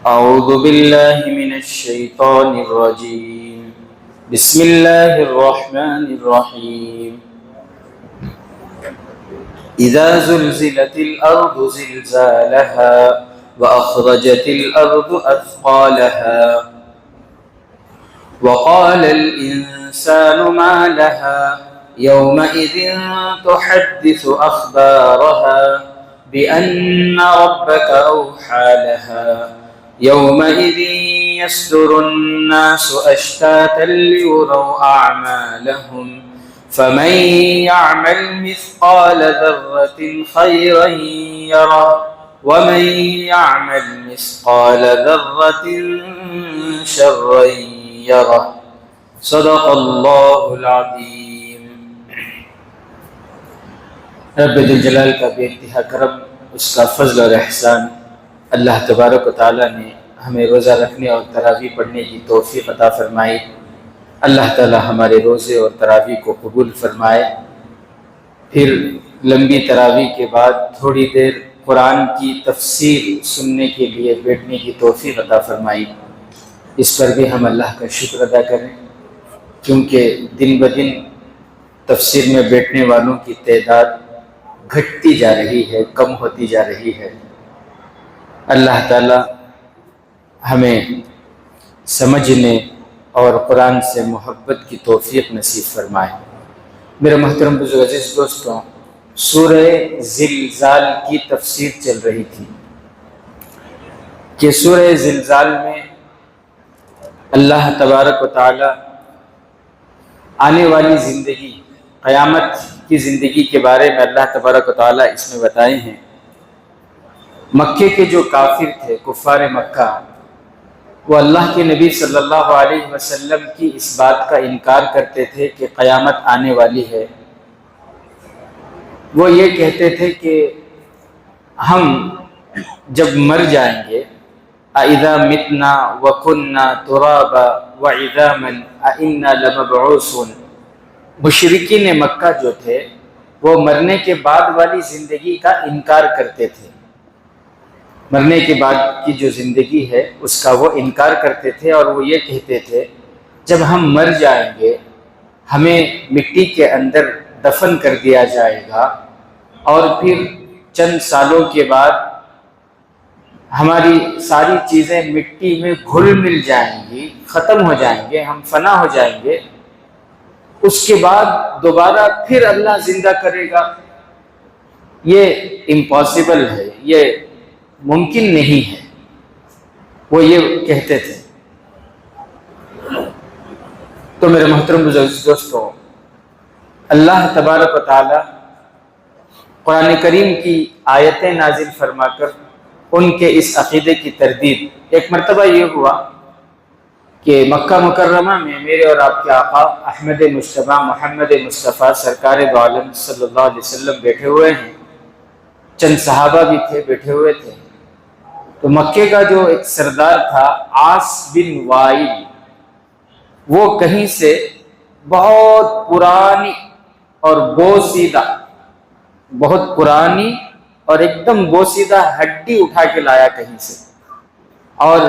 أعوذ بالله من الشيطان الرجيم بسم الله الرحمن الرحيم إذا زلزلت الأرض زلزالها وأخرجت الأرض أثقالها وقال الإنسان ما لها يومئذ تحدث أخبارها بأن ربك أوحى لها يومئذ يصدر الناس أشتاتا ليروا أعمالهم فمن يعمل مثقال ذرة خيرا يره ومن يعمل مثقال ذرة شرا يره صدق الله العظيم۔ رب ذوالجلال کا بے انتہا کرم، اس کا فضل اور احسان، اللہ تبارک و تعالیٰ نے ہمیں روزہ رکھنے اور تراویح پڑھنے کی توفیق عطا فرمائی۔ اللہ تعالیٰ ہمارے روزے اور تراویح کو قبول فرمائے۔ پھر لمبی تراویح کے بعد تھوڑی دیر قرآن کی تفسیر سننے کے لیے بیٹھنے کی توفیق عطا فرمائی۔ اس پر بھی ہم اللہ کا شکر ادا کریں، کیونکہ دن بدن تفسیر میں بیٹھنے والوں کی تعداد گھٹتی جا رہی ہے، کم ہوتی جا رہی ہے۔ اللہ تعالی ہمیں سمجھنے اور قرآن سے محبت کی توفیق نصیب فرمائے۔ میرے محترم بزرگ عزیز دوستوں، سورہ زلزال کی تفسیر چل رہی تھی کہ سورہ زلزال میں اللہ تبارک و تعالی آنے والی زندگی، قیامت کی زندگی کے بارے میں اللہ تبارک و تعالی اس میں بتائے ہیں۔ مکے کے جو کافر تھے، کفار مکہ، وہ اللہ کے نبی صلی اللہ علیہ وسلم کی اس بات کا انکار کرتے تھے کہ قیامت آنے والی ہے۔ وہ یہ کہتے تھے کہ ہم جب مر جائیں گے، اَإِذَا مِتْنَا وَكُنَّا تُرَابًا وَعِظَامًا أَإِنَّا لَمَبْعُوثُونَ۔ مشرکین مکہ جو تھے وہ مرنے کے بعد والی زندگی کا انکار کرتے تھے، مرنے کے بعد کی جو زندگی ہے اس کا وہ انکار کرتے تھے، اور وہ یہ کہتے تھے جب ہم مر جائیں گے ہمیں مٹی کے اندر دفن کر دیا جائے گا، اور پھر چند سالوں کے بعد ہماری ساری چیزیں مٹی میں گھل مل جائیں گی، ختم ہو جائیں گے، ہم فنا ہو جائیں گے، اس کے بعد دوبارہ پھر اللہ زندہ کرے گا۔ یہ امپاسبل ہے، یہ ممکن نہیں ہے، وہ یہ کہتے تھے۔ تو میرے محترم بزرگ دوستوں، اللہ تبارک و تعالی قرآن کریم کی آیتیں نازل فرما کر ان کے اس عقیدے کی تردید، ایک مرتبہ یہ ہوا کہ مکہ مکرمہ میں میرے اور آپ کے آقا احمد مجتبیٰ محمد مصطفیٰ سرکار دو عالم صلی اللہ علیہ وسلم بیٹھے ہوئے ہیں، چند صحابہ بھی تھے، بیٹھے ہوئے تھے۔ تو مکے کا جو ایک سردار تھا عاص بن وائل، وہ کہیں سے بہت پرانی اور بوسیدہ، بہت پرانی اور ایک دم بوسیدہ ہڈی اٹھا کے لایا کہیں سے، اور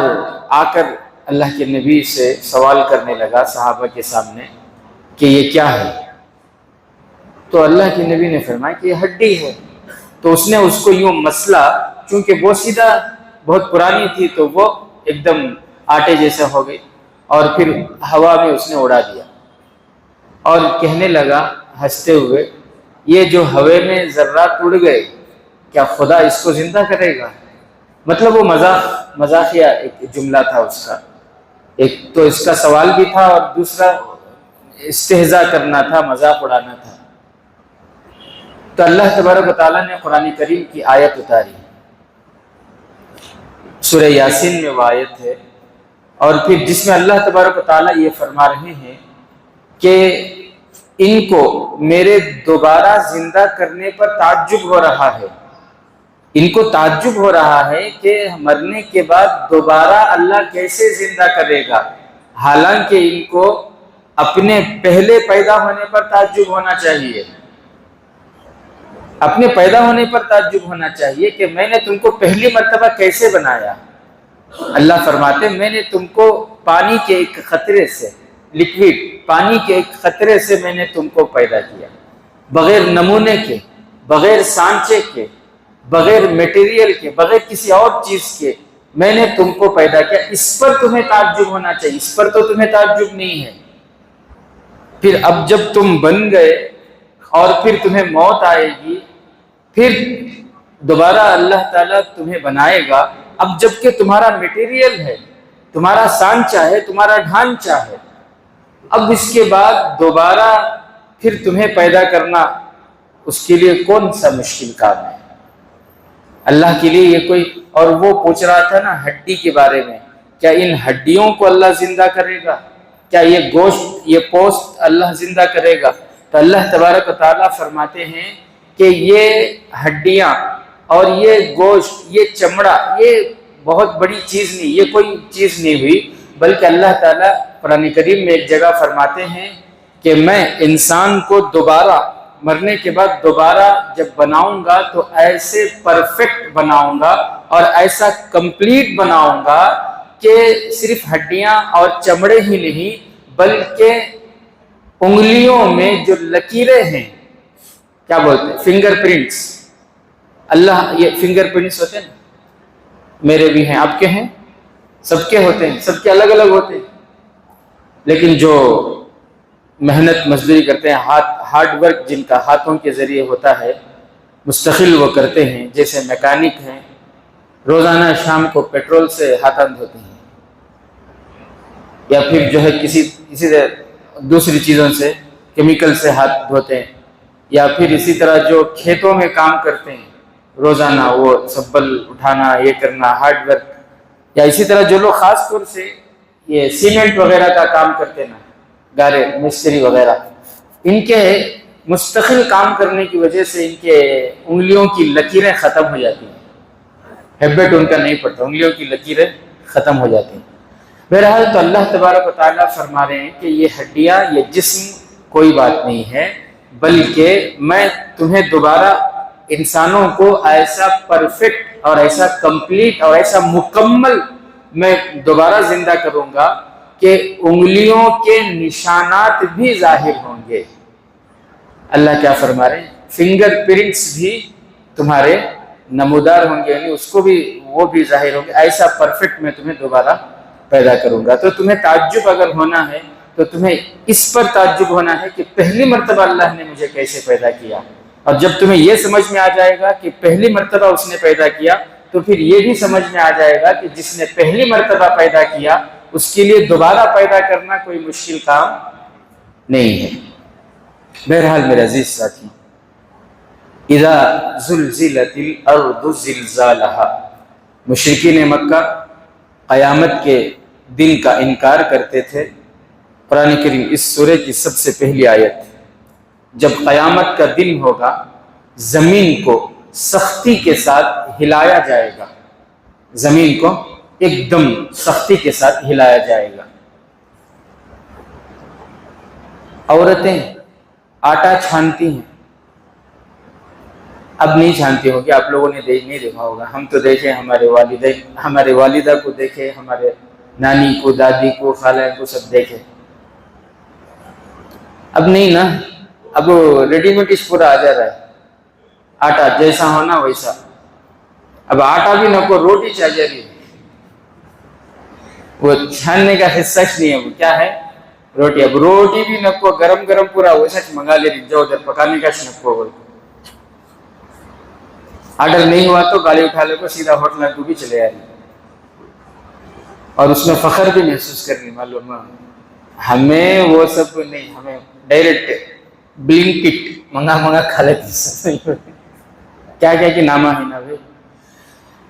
آ کر اللہ کے نبی سے سوال کرنے لگا صحابہ کے سامنے کہ یہ کیا ہے؟ تو اللہ کے نبی نے فرمایا کہ یہ ہڈی ہے۔ تو اس نے اس کو یوں مسلا، چونکہ بوسیدہ بہت پرانی تھی تو وہ ایک دم آٹے جیسا ہو گئی، اور پھر ہوا میں اس نے اڑا دیا، اور کہنے لگا ہنستے ہوئے، یہ جو ہوے میں ذرات اڑ گئے، کیا خدا اس کو زندہ کرے گا؟ مطلب وہ مزاحیہ ایک جملہ تھا اس کا، ایک تو اس کا سوال بھی تھا اور دوسرا استہزاء کرنا تھا، مذاق اڑانا تھا۔ تو اللہ تبارک و تعالیٰ نے قرآن کریم کی آیت اتاری، سورہ یاسین میں وہ آیت ہے، اور پھر جس میں اللہ تبارک و تعالیٰ یہ فرما رہے ہیں کہ ان کو میرے دوبارہ زندہ کرنے پر تعجب ہو رہا ہے، ان کو تعجب ہو رہا ہے کہ مرنے کے بعد دوبارہ اللہ کیسے زندہ کرے گا، حالانکہ ان کو اپنے پہلے پیدا ہونے پر تعجب ہونا چاہیے، اپنے پیدا ہونے پر تعجب ہونا چاہیے کہ میں نے تم کو پہلی مرتبہ کیسے بنایا، اللہ فرماتے ہیں میں نے تم کو پانی کے ایک قطرے سے، لکوڈ پانی کے ایک قطرے سے میں نے تم کو پیدا کیا، بغیر نمونے کے، بغیر سانچے کے، بغیر میٹیریل کے، بغیر کسی اور چیز کے میں نے تم کو پیدا کیا۔ اس پر تمہیں تعجب ہونا چاہیے، اس پر تو تمہیں تعجب نہیں ہے۔ پھر اب جب تم بن گئے اور پھر تمہیں موت آئے گی، پھر دوبارہ اللہ تعالیٰ تمہیں بنائے گا، اب جب کہ تمہارا میٹیریل ہے، تمہارا سانچہ ہے، تمہارا ڈھانچہ ہے، اب اس کے بعد دوبارہ پھر تمہیں پیدا کرنا اس کے لیے کون سا مشکل کام ہے؟ اللہ کے لیے یہ کوئی، اور وہ پوچھ رہا تھا نا ہڈی کے بارے میں، کیا ان ہڈیوں کو اللہ زندہ کرے گا؟ کیا یہ گوشت، یہ پوست اللہ زندہ کرے گا؟ تو اللہ تبارک و تعالیٰ فرماتے ہیں کہ یہ ہڈیاں اور یہ گوشت، یہ چمڑا، یہ بہت بڑی چیز نہیں، یہ کوئی چیز نہیں ہوئی، بلکہ اللہ تعالیٰ قرآن کریم میں ایک جگہ فرماتے ہیں کہ میں انسان کو دوبارہ مرنے کے بعد دوبارہ جب بناؤں گا تو ایسے پرفیکٹ بناؤں گا اور ایسا کمپلیٹ بناؤں گا کہ صرف ہڈیاں اور چمڑے ہی نہیں بلکہ انگلیوں میں جو لکیریں ہیں، کیا بولتے ہیں، فنگر پرنٹس، اللہ یہ فنگر پرنٹس ہوتے ہیں، میرے بھی ہیں، آپ کے ہیں، سب کے ہوتے ہیں، سب کے الگ الگ ہوتے ہیں، لیکن جو محنت مزدوری کرتے ہیں، ہارڈ ورک جن کا ہاتھوں کے ذریعے ہوتا ہے، مستقل وہ کرتے ہیں، جیسے میکینک ہیں، روزانہ شام کو پیٹرول سے ہاتھ دھوتے ہیں، یا پھر جو ہے کسی دوسری چیزوں سے، کیمیکل سے ہاتھ دھوتے ہیں، یا پھر اسی طرح جو کھیتوں میں کام کرتے ہیں روزانہ، وہ سبل اٹھانا، یہ کرنا، ہارڈ ورک، یا اسی طرح جو لوگ خاص طور سے یہ سیمنٹ وغیرہ کا کام کرتے ہیں نا، گارے مستری وغیرہ، ان کے مستقل کام کرنے کی وجہ سے ان کے انگلیوں کی لکیریں ختم ہو جاتی ہیں، ہیبٹ ان کا نہیں پڑتا، انگلیوں کی لکیریں ختم ہو جاتی ہیں۔ بہرحال تو اللہ تبارک و تعالیٰ فرما رہے ہیں کہ یہ ہڈیاں، یہ جسم کوئی بات نہیں ہے، بلکہ میں تمہیں دوبارہ انسانوں کو ایسا پرفیکٹ اور ایسا کمپلیٹ اور ایسا مکمل میں دوبارہ زندہ کروں گا کہ انگلیوں کے نشانات بھی ظاہر ہوں گے۔ اللہ کیا فرما رہے ہیں؟ فنگر پرنٹس بھی تمہارے نمودار ہوں گے، یعنی اس کو بھی، وہ بھی ظاہر ہوں گے، ایسا پرفیکٹ میں تمہیں دوبارہ پیدا کروں گا۔ تو تمہیں تعجب اگر ہونا ہے تو تمہیں اس پر تعجب ہونا ہے کہ پہلی مرتبہ اللہ نے مجھے کیسے پیدا کیا، اور جب تمہیں یہ سمجھ میں آ جائے گا کہ پہلی مرتبہ اس نے پیدا کیا تو پھر یہ بھی سمجھ میں آ جائے گا کہ جس نے پہلی مرتبہ پیدا کیا اس کے لیے دوبارہ پیدا کرنا کوئی مشکل کام نہیں ہے۔ بہرحال میرے عزیز ساتھی، اذا زلزلت الارض زلزالہا، مشرکین مکہ قیامت کے دن کا انکار کرتے تھے۔ قرآن کریم اس سورہ کی سب سے پہلی آیت، جب قیامت کا دن ہوگا زمین کو سختی کے ساتھ ہلایا جائے گا، زمین کو ایک دم سختی کے ساتھ ہلایا جائے گا۔ عورتیں آٹا چھانتی ہیں، اب نہیں چھانتی ہوگی، آپ لوگوں نے نہیں دیکھا ہوگا، ہم تو دیکھیں، ہمارے والدہ کو دیکھے، ہمارے نانی کو، دادی کو، خالہ کو، سب دیکھے، اب نہیں نا، اب ریڈی میڈ پورا آ جا رہا ہے، آٹا جیسا ہونا ویسا، اب آٹا بھی نہ کو، روٹی چاہ جا رہی ہے، وہ چھاننے کا حصہ نہیں ہے، وہ کیا ہے، روٹی، اب روٹی بھی نہ کو، گرم گرم پورا ویسا منگا لے رہی، جو ادھر پکانے کا نکو بول، آرڈر نہیں ہوا تو گاڑی اٹھا لے کو سیدھا ہوٹل کو بھی چلے آ رہی، اور اس میں فخر بھی محسوس کر رہی، معلوم ہمیں وہ سب نہیں، ہمیں ڈائریکٹ بلنکٹ منگا کھا لیتی، کیا کہ نامہ ہے نا بھائی۔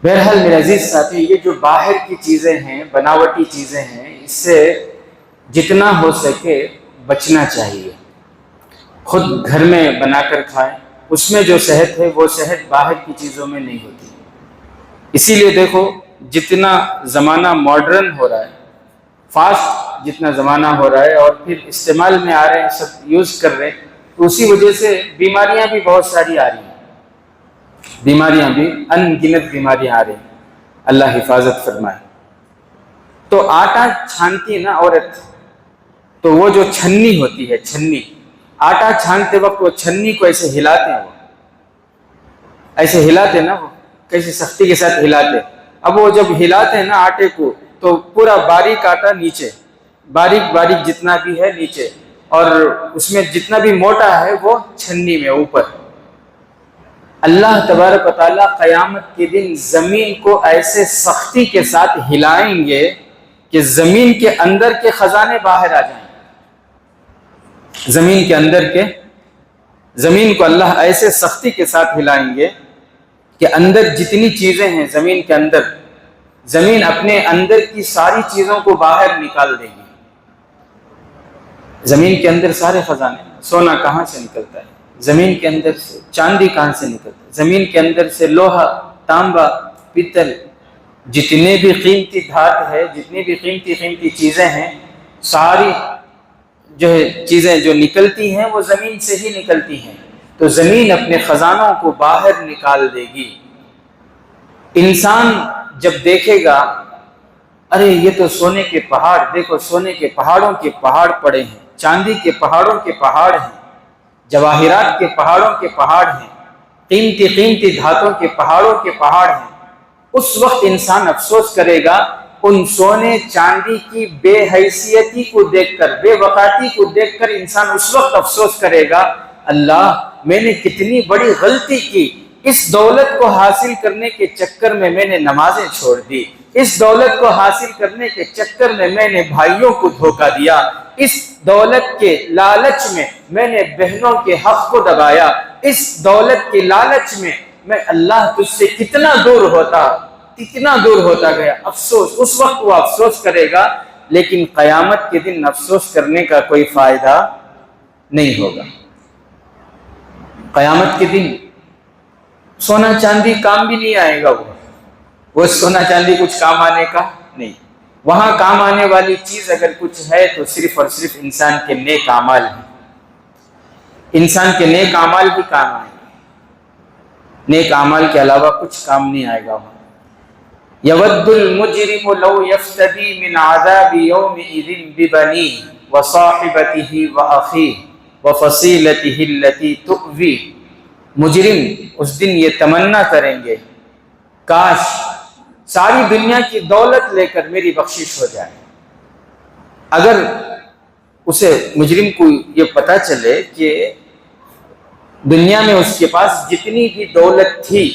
بہرحال میرے عزیز ساتھی، یہ جو باہر کی چیزیں ہیں، بناوٹی چیزیں ہیں، اس سے جتنا ہو سکے بچنا چاہیے، خود گھر میں بنا کر کھائیں، اس میں جو صحت ہے وہ صحت باہر کی چیزوں میں نہیں ہوتی۔ اسی لیے دیکھو جتنا زمانہ ماڈرن ہو رہا ہے، فاسٹ جتنا زمانہ ہو رہا ہے، اور پھر استعمال میں آ رہے ہیں، سب یوز کر رہے ہیں، تو اسی وجہ سے بیماریاں بھی بہت ساری آ رہی ہیں، بیماریاں بھی ان گنت بیماریاں آ رہی ہیں، اللہ حفاظت فرمائے۔ تو آٹا چھانتی ہے نا عورت، تو وہ جو چھنی ہوتی ہے، چھنی، آٹا چھانتے وقت وہ چھنی کو ایسے ہلاتے ہیں، وہ ایسے ہلاتے نا، وہ کیسے سختی کے ساتھ ہلاتے. اب وہ جب ہلاتے ہیں نا آٹے کو، تو پورا باریک آٹا نیچے، باریک باریک جتنا بھی ہے نیچے، اور اس میں جتنا بھی موٹا ہے وہ چھنی میں اوپر. اللہ تبارک و تعالیٰ قیامت کے دن زمین کو ایسے سختی کے ساتھ ہلائیں گے کہ زمین کے اندر کے خزانے باہر آ جائیں. زمین کے اندر کے، زمین کو اللہ ایسے سختی کے ساتھ ہلائیں گے کہ اندر جتنی چیزیں ہیں زمین کے اندر، زمین اپنے اندر کی ساری چیزوں کو باہر نکال دے گی. زمین کے اندر سارے خزانے، سونا کہاں سے نکلتا ہے زمین کے اندر سے، چاندی کہاں سے نکلتا ہے زمین کے اندر سے، لوہا، تانبا، پیتل، جتنے بھی قیمتی دھات ہے، جتنی بھی قیمتی چیزیں ہیں، ساری جو ہے چیزیں جو نکلتی ہیں وہ زمین سے ہی نکلتی ہیں. تو زمین اپنے خزانوں کو باہر نکال دے گی. انسان جب دیکھے گا، ارے یہ تو سونے کے پہاڑ، دیکھو سونے کے پہاڑوں کے پہاڑ پڑے ہیں، چاندی کے پہاڑوں کے پہاڑ ہیں، جواہرات کے پہاڑوں کے پہاڑ ہیں، قیمتی دھاتوں کے پہاڑوں کے پہاڑ ہیں. اس وقت انسان افسوس کرے گا ان سونے چاندی کی بے حیثیتی کو دیکھ کر، بے وقاتی کو دیکھ کر انسان اس وقت افسوس کرے گا، اللہ میں نے کتنی بڑی غلطی کی، اس دولت کو حاصل کرنے کے چکر میں میں نے نمازیں چھوڑ دی، اس دولت کو حاصل کرنے کے چکر میں میں نے بھائیوں کو دھوکہ دیا، اس دولت کے لالچ میں نے بہنوں کے حق کو دبایا، اس دولت کے لالچ میں اللہ تجھ سے کتنا دور ہوتا گیا. افسوس، اس وقت وہ افسوس کرے گا، لیکن قیامت کے دن افسوس کرنے کا کوئی فائدہ نہیں ہوگا. قیامت کے دن سونا چاندی کام بھی نہیں آئے گا. وہ سونا چاندی کچھ کام آنے کا نہیں. وہاں کام آنے والی چیز اگر کچھ ہے تو صرف اور صرف انسان کے نیک اعمال ہیں. انسان کے نیک اعمال بھی کام آئیں گے، نیک اعمال کے علاوہ کچھ کام نہیں آئے گا. یود المجرم لو یفتدی من عذاب یومئذ ببنیہ وصاحبتہ واخیہ وفصیلتہ التی تؤویہ. مجرم اس دن یہ تمنا کریں گے، کاش ساری دنیا کی دولت لے کر میری بخشش ہو جائے. اگر اسے مجرم کو یہ پتا چلے کہ دنیا میں اس کے پاس جتنی بھی دولت تھی،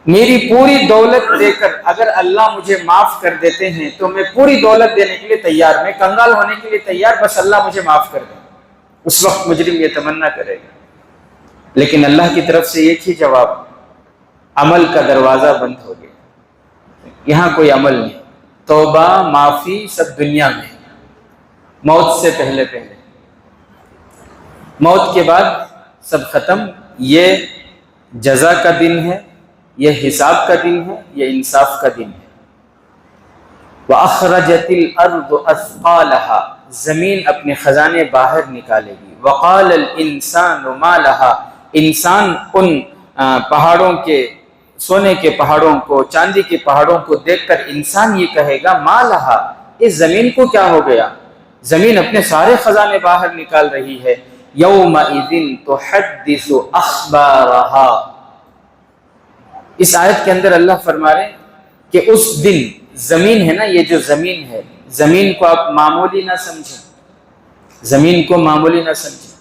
میری پوری دولت دے کر اگر اللہ مجھے معاف کر دیتے ہیں تو میں پوری دولت دینے کے لیے تیار، میں کنگال ہونے کے لیے تیار، بس اللہ مجھے معاف کر دے. اس وقت مجرم یہ تمنا کرے گا. لیکن اللہ کی طرف سے ایک ہی جواب، عمل کا دروازہ بند ہو گیا، یہاں کوئی عمل نہیں. توبہ معافی سب دنیا میں، موت سے پہلے، موت کے بعد سب ختم. یہ جزا کا دن ہے، یہ حساب کا دن ہے، یہ انصاف کا دن ہے. وَأَخْرَجَتِ الْأَرْضُ أَثْقَالَهَا، زمین اپنے خزانے باہر نکالے گی. وَقَالَ الْإِنسَانُ مَا لَهَا، انسان ان پہاڑوں کے، سونے کے پہاڑوں کو، چاندی کے پہاڑوں کو دیکھ کر انسان یہ کہے گا، مَا لَهَا، اس زمین کو کیا ہو گیا؟ زمین اپنے سارے خزانے باہر نکال رہی ہے. یومئذ تحدث اخبارها، اس آیت کے اندر اللہ فرما رہے ہیں کہ اس دن زمین ہے نا، یہ جو زمین ہے، زمین کو آپ معمولی نہ سمجھیں، زمین کو معمولی نہ سمجھیں.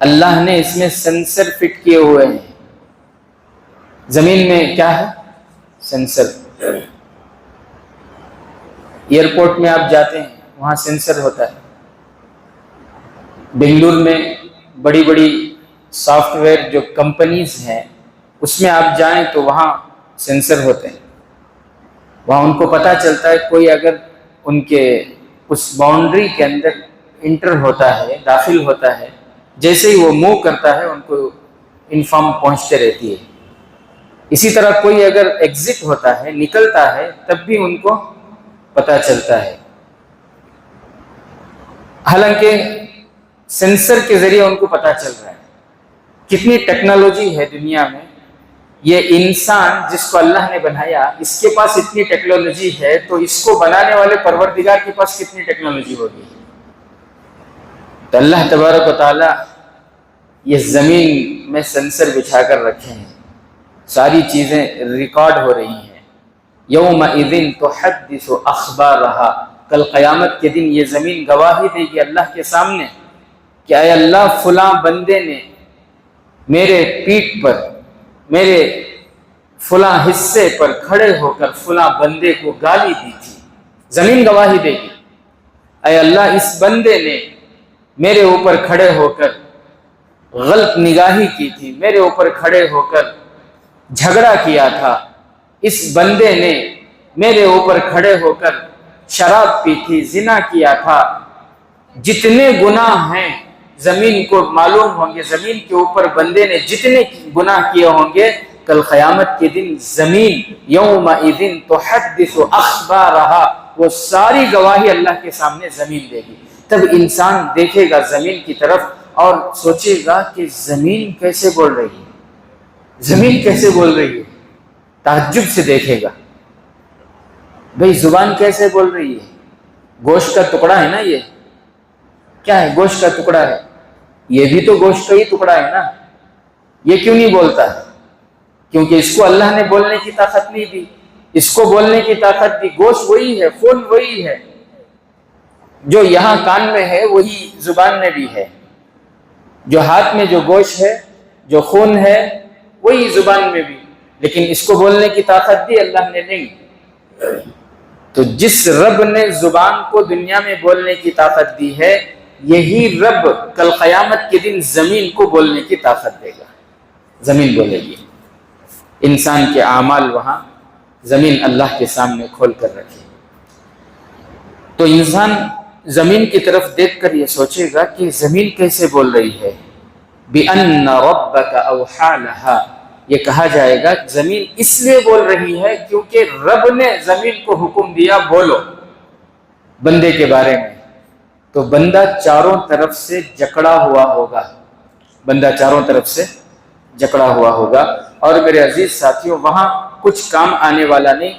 اللہ نے اس میں سینسر فٹ کیے ہوئے ہیں. زمین میں کیا ہے؟ سینسر. ایئرپورٹ میں آپ جاتے ہیں وہاں سینسر ہوتا ہے. بنگلور میں بڑی بڑی سافٹ ویئر جو کمپنیز ہیں اس میں آپ جائیں تو وہاں سینسر ہوتے ہیں. وہاں ان کو پتہ چلتا ہے کوئی اگر ان کے اس باؤنڈری کے اندر انٹر ہوتا ہے، داخل ہوتا ہے، جیسے ہی وہ موو کرتا ہے ان کو انفارم پہنچتے رہتی ہے. اسی طرح کوئی اگر ایگزٹ ہوتا ہے، نکلتا ہے، تب بھی ان کو پتہ چلتا ہے. حالانکہ سینسر کے ذریعے ان کو پتہ چل رہا ہے. کتنی ٹیکنالوجی ہے دنیا میں یہ انسان جس کو اللہ نے بنایا اس کے پاس اتنی ٹیکنالوجی ہے، تو اس کو بنانے والے پروردگار کے پاس کتنی ٹیکنالوجی ہوگی؟ تو اللہ تبارک و تعالی یہ زمین میں سینسر بچھا کر رکھے ہیں، ساری چیزیں ریکارڈ ہو رہی ہیں۔ یومئذ تحدث اخبارہا، کل قیامت کے دن یہ زمین گواہی دے گی اللہ کے سامنے کہ اے اللہ فلاں بندے نے میرے پیٹھ پر، میرے فلاں حصے پر کھڑے ہو کر فلاں بندے کو گالی دی تھی۔ زمین گواہی دے گی، اے اللہ اس بندے نے میرے اوپر کھڑے ہو کر غلط نگاہی کی تھی، میرے اوپر کھڑے ہو کر جھگڑا کیا تھا، اس بندے نے میرے اوپر کھڑے ہو کر شراب پی تھی، زنا کیا تھا۔ جتنے گناہ ہیں زمین کو معلوم ہوں گے، زمین کے اوپر بندے نے جتنے گناہ کیے ہوں گے، کل قیامت کے دن زمین یومئذ تحدث اخبارہا، وہ ساری گواہی اللہ کے سامنے زمین دے گی۔ تب انسان دیکھے گا زمین کی طرف اور سوچے گا کہ زمین کیسے بول رہی ہے، زمین کیسے بول رہی ہے، تعجب سے دیکھے گا۔ بھئی زبان کیسے بول رہی ہے؟ گوشت کا ٹکڑا ہے نا، یہ کیا ہے؟ گوشت کا ٹکڑا ہے، یہ بھی تو گوشت کا ہی ٹکڑا ہے نا، یہ کیوں نہیں بولتا ہے؟ کیونکہ اس کو اللہ نے بولنے کی طاقت نہیں دی، اس کو بولنے کی طاقت دی۔ گوشت وہی ہے، خون وہی ہے، جو یہاں کان میں ہے وہی زبان میں بھی ہے، جو ہاتھ میں جو گوشت ہے، جو خون ہے، وہی زبان میں بھی، لیکن اس کو بولنے کی طاقت دی اللہ نے نہیں۔ تو جس رب نے زبان کو دنیا میں بولنے کی طاقت دی ہے، یہی رب کل قیامت کے دن زمین کو بولنے کی طاقت دے گا، زمین بولے گی۔ انسان کے اعمال وہاں زمین اللہ کے سامنے کھول کر رکھے، تو انسان زمین کی طرف دیکھ کر یہ سوچے گا کہ زمین کیسے بول رہی ہے۔ بِأَنَّ رَبَّكَ أَوْحَىٰ لَهَا، یہ کہا جائے گا زمین اس لیے بول رہی ہے کیونکہ رب نے زمین کو حکم دیا بولو بندے کے بارے میں، تو بندہ چاروں طرف سے جکڑا ہوا ہوگا، بندہ چاروں طرف سے جکڑا ہوا ہوگا۔ اور میرے عزیز ساتھیوں، وہاں کچھ کام آنے والا نہیں۔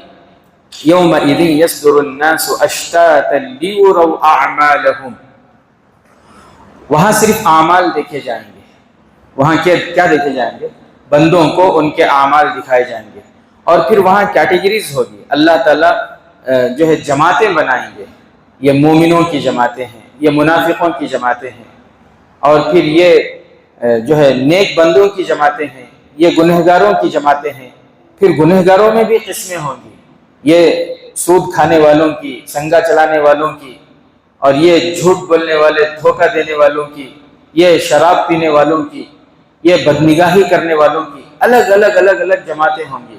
یومئذ یصدر الناس اشتاتا لیروا اعمالہم، وہاں صرف اعمال دیکھے جائیں گے۔ وہاں کیا دیکھے جائیں گے؟ بندوں کو ان کے اعمال دکھائے جائیں گے، اور پھر وہاں کیٹیگریز ہوگی۔ اللہ تعالیٰ جو ہے جماعتیں بنائیں گے، یہ مومنوں کی جماعتیں ہیں، یہ منافقوں کی جماعتیں ہیں، اور پھر یہ جو ہے نیک بندوں کی جماعتیں ہیں، یہ گنہگاروں کی جماعتیں ہیں۔ پھر گنہگاروں میں بھی قسمیں ہوں گی، یہ سود کھانے والوں کی، سنگا چلانے والوں کی، اور یہ جھوٹ بولنے والے، دھوکہ دینے والوں کی، یہ شراب پینے والوں کی، یہ بدنگاہی کرنے والوں کی، الگ الگ الگ الگ جماعتیں ہوں گی۔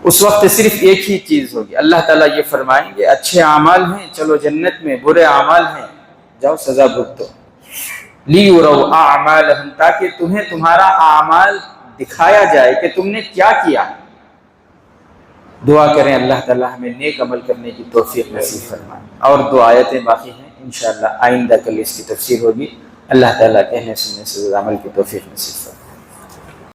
اس وقت صرف ایک ہی چیز ہوگی، اللہ تعالیٰ یہ فرمائیں گے اچھے اعمال ہیں چلو جنت میں، برے اعمال ہیں جاؤ سزا بھگتو۔ لیروا اعمالہم، تاکہ تمہیں تمہارا اعمال دکھایا جائے کہ تم نے کیا کیا۔ دعا کریں اللہ تعالیٰ ہمیں نیک عمل کرنے کی توفیق نصیب فرمائے۔ اور دو آیتیں باقی ہیں، انشاءاللہ آئندہ کل اس کی تفسیر ہوگی۔ اللہ تعالیٰ کہنے سننے سے عمل کی توفیق نصیب فرمائے۔